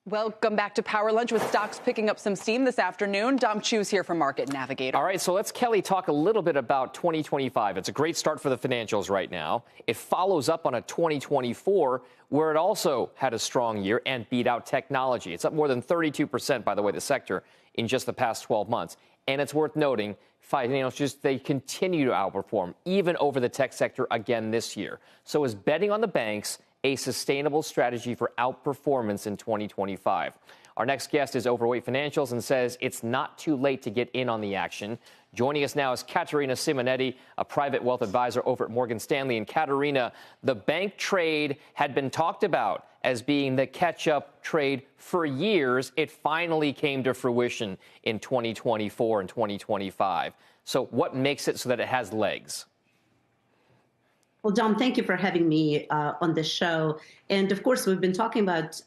Welcome back to Power Lunch with stocks picking up some steam this afternoon. Dom Chu's here from Market Navigator. All right, so let's, Kelly, talk a little bit about 2025. It's a great start for the financials right now. It follows up on a 2024 where it also had a strong year and beat out technology. It's up more than 32%, by the way, the sector in just the past 12 months. And it's worth noting, financials, they continue to outperform, even over the tech sector again this year. So is betting on the banks a sustainable strategy for outperformance in 2025? Our next guest is Overweight Financials and says it's not too late to get in on the action. Joining us now is Caterina Simonetti, a private wealth advisor over at Morgan Stanley. And Caterina, the bank trade had been talked about as being the catch-up trade for years. It finally came to fruition in 2024 and 2025. So what makes it so that it has legs? Well, Dom, thank you for having me on this show. And of course, we've been talking about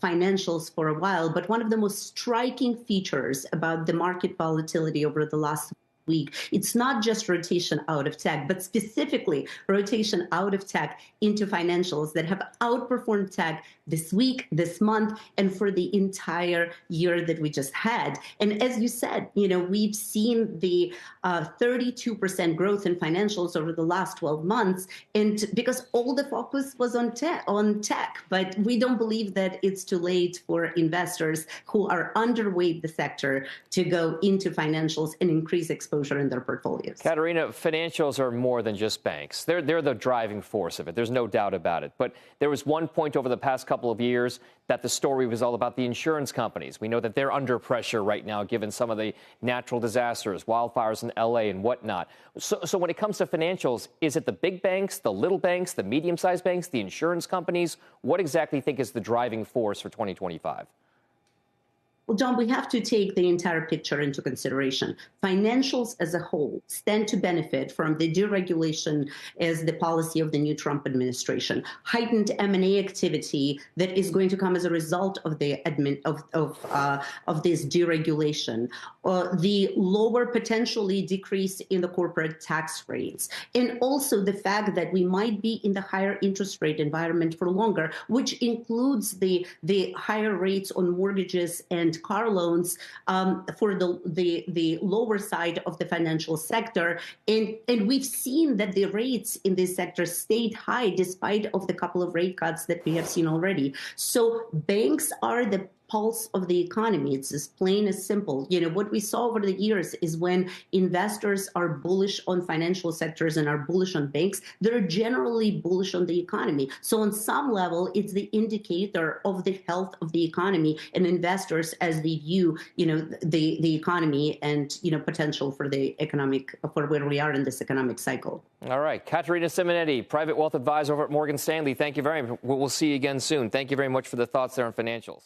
financials for a while, but one of the most striking features about the market volatility over the last week, it's not just rotation out of tech, but specifically rotation out of tech into financials that have outperformed tech this week, this month, and for the entire year that we just had. And as you said, we've seen the 32% growth in financials over the last 12 months, and because all the focus was on tech, but we don't believe that it's too late for investors who are underweight the sector to go into financials and increase exposure in their portfolios. Caterina, financials are more than just banks. They're the driving force of it. There's no doubt about it. But there was one point over the past couple of years that the story was all about the insurance companies. We know that they're under pressure right now, given some of the natural disasters, wildfires in LA and whatnot. So when it comes to financials, is it the big banks, the little banks, the medium-sized banks, the insurance companies? What exactly think is the driving force for 2025? Well, John, we have to take the entire picture into consideration. Financials as a whole stand to benefit from the deregulation as the policy of the new Trump administration, heightened M&A activity that is going to come as a result of the of this deregulation, the lower potentially decrease in the corporate tax rates, and also the fact that we might be in the higher interest rate environment for longer, which includes the higher rates on mortgages and car loans for the lower side of the financial sector. And we've seen that the rates in this sector stayed high despite of the couple of rate cuts that we have seen already. So banks are the pulse of the economy. It's as plain as simple. What we saw over the years is when investors are bullish on financial sectors and are bullish on banks, they're generally bullish on the economy. So on some level, it's the indicator of the health of the economy and investors as they view, the economy and, potential for where we are in this economic cycle. All right. Caterina Simonetti, private wealth advisor over at Morgan Stanley. Thank you very much. We'll see you again soon. Thank you very much for the thoughts there on financials.